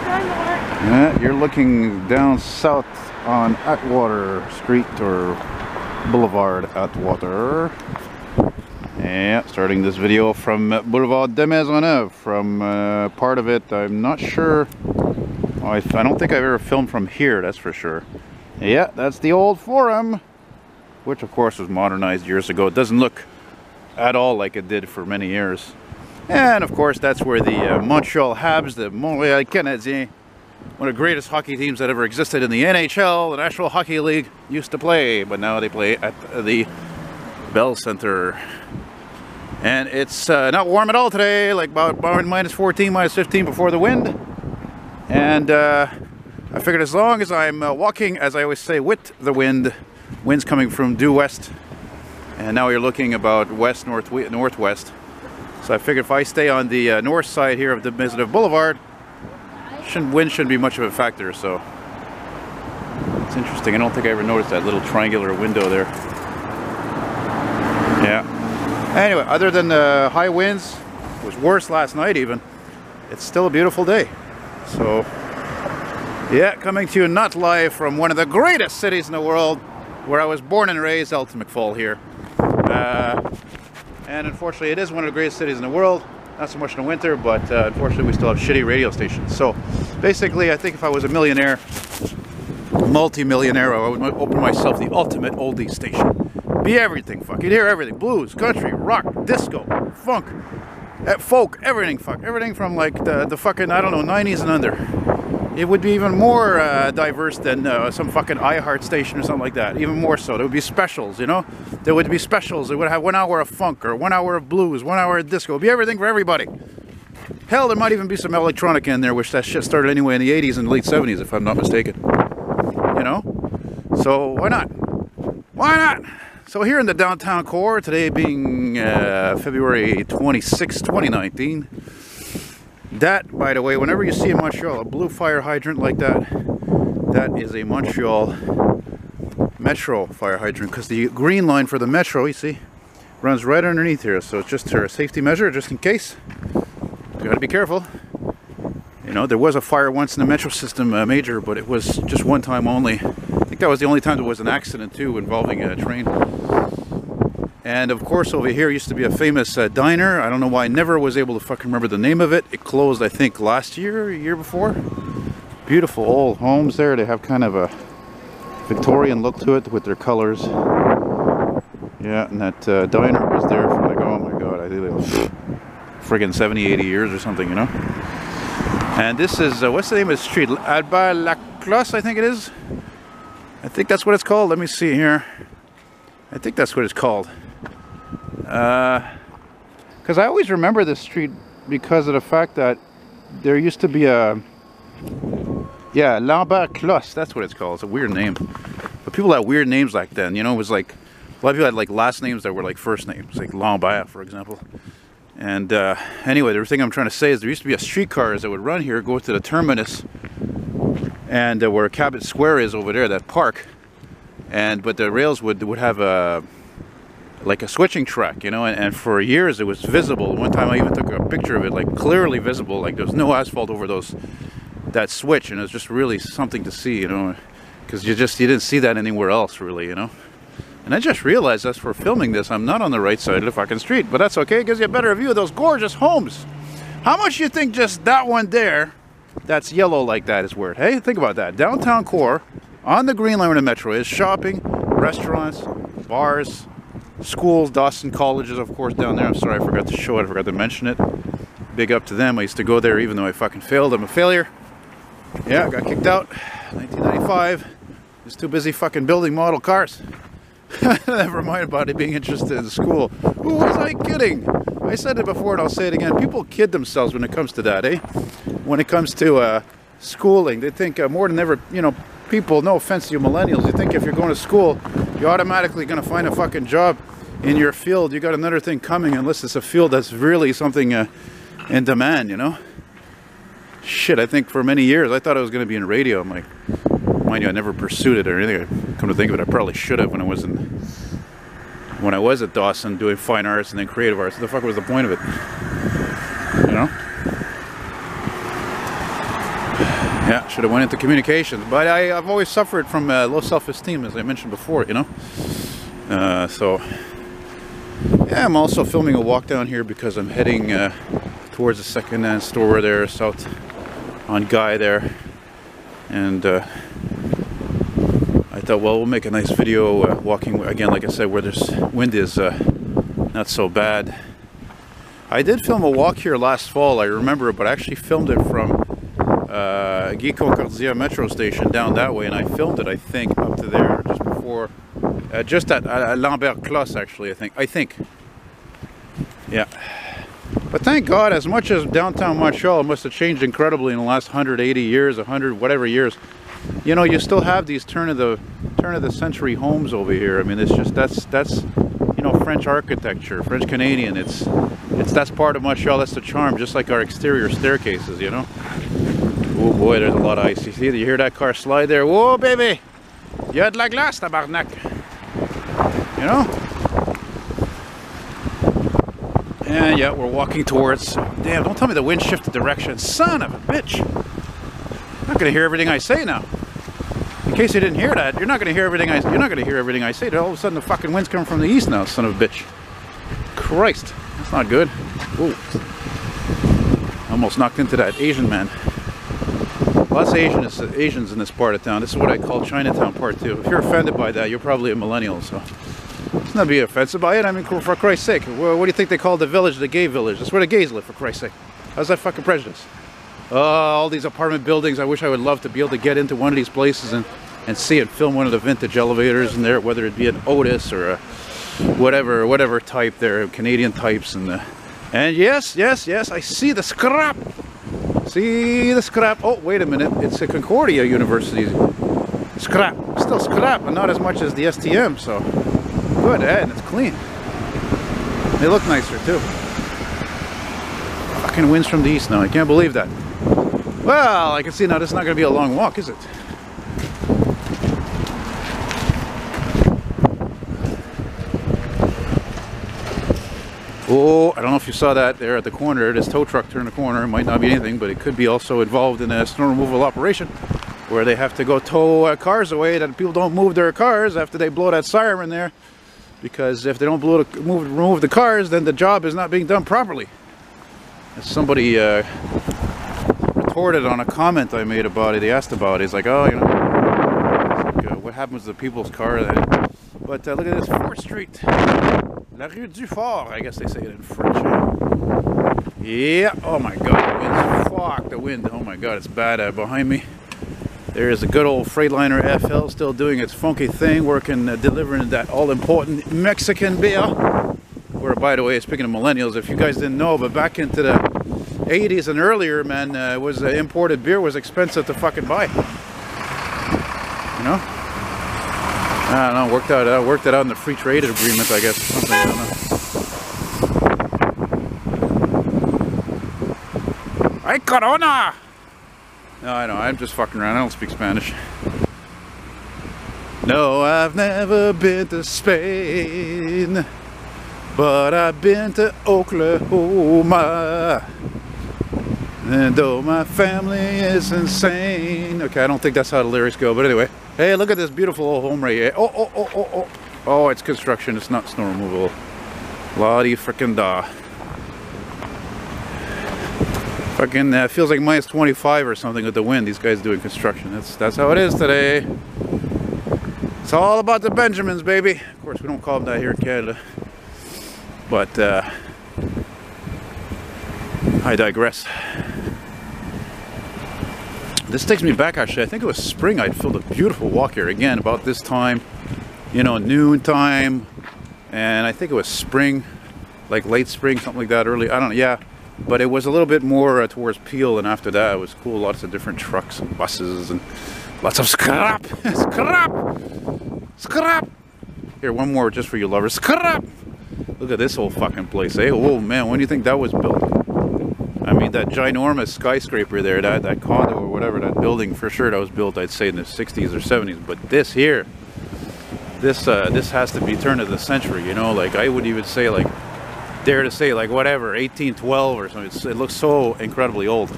Yeah, you're looking down south on Atwater Street or Boulevard Atwater. Yeah, starting this video from Blvd de Maisoneuve. From part of it, I'm not sure. I don't think I've ever filmed from here, that's for sure. Yeah, that's the old Forum, which of course was modernized years ago. It doesn't look at all like it did for many years. And of course, that's where the Montreal Habs, the Montreal Canadiens, one of the greatest hockey teams that ever existed in the NHL, the National Hockey League, used to play. But now they play at the Bell Center. And it's not warm at all today, like about minus 14, minus 15 before the wind. And I figured as long as I'm walking, as I always say, with the wind, wind's coming from due west. And now you're looking about west, northwest. So I figured if I stay on the north side here of the Maisoneuve Boulevard, wind shouldn't be much of a factor. So it's interesting. I don't think I ever noticed that little triangular window there. Yeah. Anyway, other than the high winds, it was worse last night even, it's still a beautiful day. So, yeah, coming to you not live from one of the greatest cities in the world, where I was born and raised, eltonmcfall here. And unfortunately, it is one of the greatest cities in the world. Not so much in the winter, but unfortunately, we still have shitty radio stations. So, basically, I think if I was a millionaire, multi-millionaire, I would open myself the ultimate oldie station. Be everything, fuck. You'd hear everything. Blues, country, rock, disco, funk, folk, everything, fuck. Everything from like the fucking, I don't know, 90s and under. It would be even more diverse than some fucking iHeart station or something like that. Even more so. There would be specials, you know? There would be specials. It would have 1 hour of funk or 1 hour of blues, 1 hour of disco. It would be everything for everybody. Hell, there might even be some electronica in there, which that shit started anyway in the 80s and late 70s, if I'm not mistaken. You know? So, why not? Why not? So here in the downtown core, today being February 26, 2019, that, by the way, whenever you see in Montreal a blue fire hydrant like that, that is a Montreal Metro fire hydrant, because the green line for the Metro, you see, runs right underneath here. So it's just a safety measure, just in case. You gotta be careful. You know, there was a fire once in the Metro system, major, but it was just one time only. I think that was the only time there was an accident too involving a train. And of course over here used to be a famous diner. I don't know why I never was able to fucking remember the name of it. It closed, I think, last year, a year before. Beautiful old homes there. They have kind of a Victorian look to it with their colors. Yeah, and that diner was there for like, oh my god, I think it was friggin' 70, 80 years or something, you know. And this is, what's the name of the street? Albert Lacrosse, I think it is. I think that's what it's called. Let me see here. I think that's what it's called. Because I always remember this street because of the fact that there used to be a... Yeah, Lambert Closs, that's what it's called. It's a weird name. But people had weird names back then, you know. It was like, a lot of people had like last names that were like first names. Like Lambert, for example. And anyway, the thing I'm trying to say is there used to be a streetcars that would run here, go to the terminus, and where Cabot Square is over there, that park, but the rails would have a like a switching track, you know, and for years it was visible. One time I even took a picture of it, like clearly visible, like there was no asphalt over that switch, and it was just really something to see, you know, because you didn't see that anywhere else really, you know. And I just realized as for filming this, I'm not on the right side of the fucking street, but that's okay. It gives you a better view of those gorgeous homes. How much do you think just that one there, that's yellow like that, is worth? Hey, think about that. Downtown core, on the green line where the Metro is, shopping, restaurants, bars, schools, Dawson colleges, of course, down there. I'm sorry, I forgot to show it, I forgot to mention it. Big up to them. I used to go there even though I fucking failed. I'm a failure. Yeah, I got kicked out. 1995. Was too busy fucking building model cars. Never mind about it being interested in school. Who was I kidding? I said it before and I'll say it again. People kid themselves when it comes to that, eh? When it comes to schooling, they think more than ever, you know, people, no offense to you millennials, you think if you're going to school, you're automatically going to find a fucking job in your field. You got another thing coming unless it's a field that's really something in demand, you know? Shit, I think for many years I thought I was going to be in radio. I'm like, mind you, I never pursued it or anything. Come to think of it, I probably should have when I was at Dawson doing fine arts and then creative arts. What the fuck was the point of it? You know? Yeah, should have went into communications, but I've always suffered from low self-esteem, as I mentioned before, you know. So yeah, I'm also filming a walk down here because I'm heading towards the second-hand store there, south on Guy there, and I thought, well, we'll make a nice video walking again, like I said, where there's wind is not so bad. I did film a walk here last fall, I remember, but I actually filmed it from Guy Concordia metro station down that way, and I filmed it, I think, up to there just before, just at Lambert Closs, actually, I think. Yeah. But thank God, as much as downtown Montreal must have changed incredibly in the last 180 years, 100 whatever years, you know, you still have these turn of the century homes over here. I mean, it's just that's you know, French architecture, French Canadian. That's part of Montreal. That's the charm, just like our exterior staircases, you know. Oh boy, there's a lot of ice. You see, you hear that car slide there? Whoa, baby! You had la glace, tabarnak. You know? And yeah, we're walking towards. Damn! Don't tell me the wind shifted direction, son of a bitch! I'm not gonna hear everything I say now. In case you didn't hear that, you're not gonna hear everything I say. All of a sudden, the fucking wind's coming from the east now, son of a bitch. Christ, that's not good. Whoa! Almost knocked into that Asian man. Lots of Asians in this part of town. This is what I call Chinatown Part 2. If you're offended by that, you're probably a millennial, so let's not be offensive by it. I mean, for Christ's sake, what do you think they call the village, the gay village? That's where the gays live, for Christ's sake. How's that fucking prejudice? All these apartment buildings. I wish I would love to be able to get into one of these places and see it, film one of the vintage elevators in there, whether it be an Otis or a whatever type there, Canadian types, and yes, I see the scrap. See the scrap. Oh, wait a minute. It's a Concordia University. Scrap. Still scrap, but not as much as the STM, so good, and it's clean. They look nicer, too. Fucking winds from the east now. I can't believe that. Well, I can see now this is not going to be a long walk, is it? Oh, I don't know if you saw that there at the corner. This tow truck turned the corner. It might not be anything, but it could be also involved in a snow removal operation where they have to go tow cars away, that people don't move their cars after they blow that siren there, because if they don't remove the cars, then the job is not being done properly. As somebody retorted on a comment I made about it. They asked about it. He's like, oh, you know, like, what happens to people's car? But look at this, 4th Street. La Rue du Fort, I guess they say it in French. Yeah, oh my god, the wind's fuck, the wind, oh my god, it's bad behind me. There is a good old Freightliner FL still doing its funky thing, working, delivering that all-important Mexican beer. Where, by the way, speaking of millennials, if you guys didn't know, but back into the 80s and earlier, man, imported beer was expensive to fucking buy. You know? I don't know, worked it out in the free trade agreement, I guess, or something, I don't know. Ay, Corona! No, I know, I'm just fucking around, I don't speak Spanish. No, I've never been to Spain, but I've been to Oklahoma. And though my family is insane. Okay, I don't think that's how the lyrics go, but anyway. Hey, look at this beautiful old home right here. Oh, it's construction, it's not snow removal. Lottie frickin' da. Fucking feels like minus 25 or something with the wind. These guys doing construction. That's how it is today. It's all about the Benjamins, baby. Of course, we don't call them that here in Canada. But I digress. This takes me back, actually. I think it was spring. I filmed a beautiful walk here again about this time, you know, noon time, and I think it was spring, like late spring, something like that, early, I don't know, yeah, but it was a little bit more towards Peel, and after that it was cool. Lots of different trucks and buses and lots of scrap. Scrap. Here, one more just for you lovers. Scrap. Look at this whole fucking place, eh? Oh man, when do you think that was built? I mean, that ginormous skyscraper there, that condo or whatever, that building, for sure that was built, I'd say, in the 60s or 70s. But this here, this has to be turn of the century, you know? Like, I would even say, like, dare to say, like, whatever, 1812 or something. It looks so incredibly old.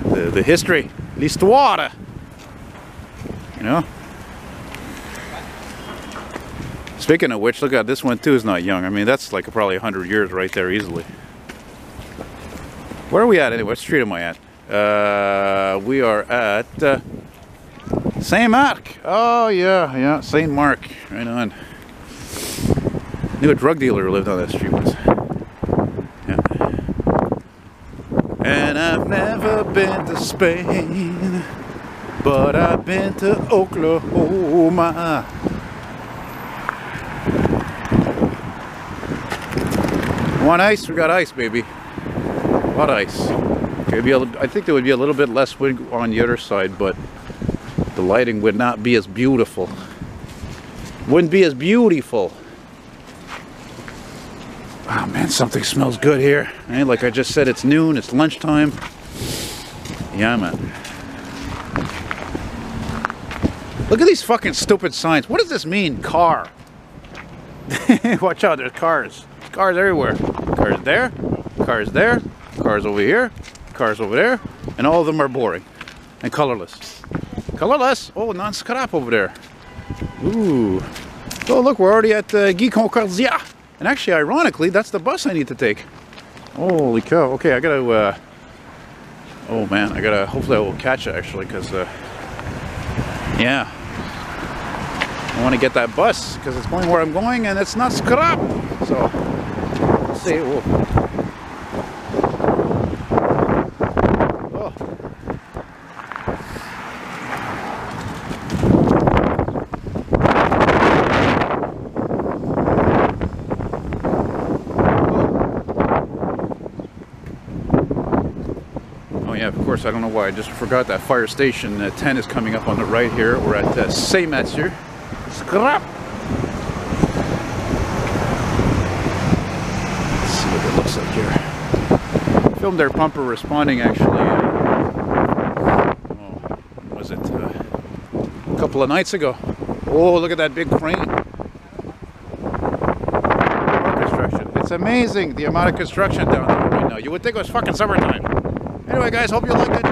The history. L'histoire. You know? Speaking of which, look at this one too is not young. I mean, that's like probably 100 years right there easily. Where are we at anyway? What street am I at? We are at Saint Mark. Oh yeah, Saint Mark. Right on. Knew a drug dealer who lived on that street once. Yeah. And I've never been to Spain, but I've been to Oklahoma. Want ice? We got ice, baby. A lot of ice. Okay, I think there would be a little bit less wind on the other side, but the lighting would not be as beautiful. Wouldn't be as beautiful. Oh man, something smells good here. Hey, like I just said, it's noon, it's lunchtime. Yeah, man. Look at these fucking stupid signs. What does this mean, car? Watch out, there's cars. There's cars everywhere. Cars there, cars there, cars over here, cars over there, and all of them are boring and colorless. Colorless? Oh, non-scrap over there. Ooh. Oh, look, we're already at Guy Concordia. And actually, ironically, that's the bus I need to take. Holy cow. Okay, I gotta, oh man, hopefully I will catch it actually, because, yeah. I want to get that bus, because it's going where I'm going, and it's not scrap. So, let's see. Oh. Yeah, of course, I don't know why I just forgot that fire station 10 is coming up on the right here. We're at Saint Mathieu. Scrap! Let's see what it looks like here. Filmed their pumper responding actually. When was it? A couple of nights ago. Oh, look at that big crane. More construction. It's amazing the amount of construction down there right now. You would think it was fucking summertime. Anyway, guys, hope you liked it.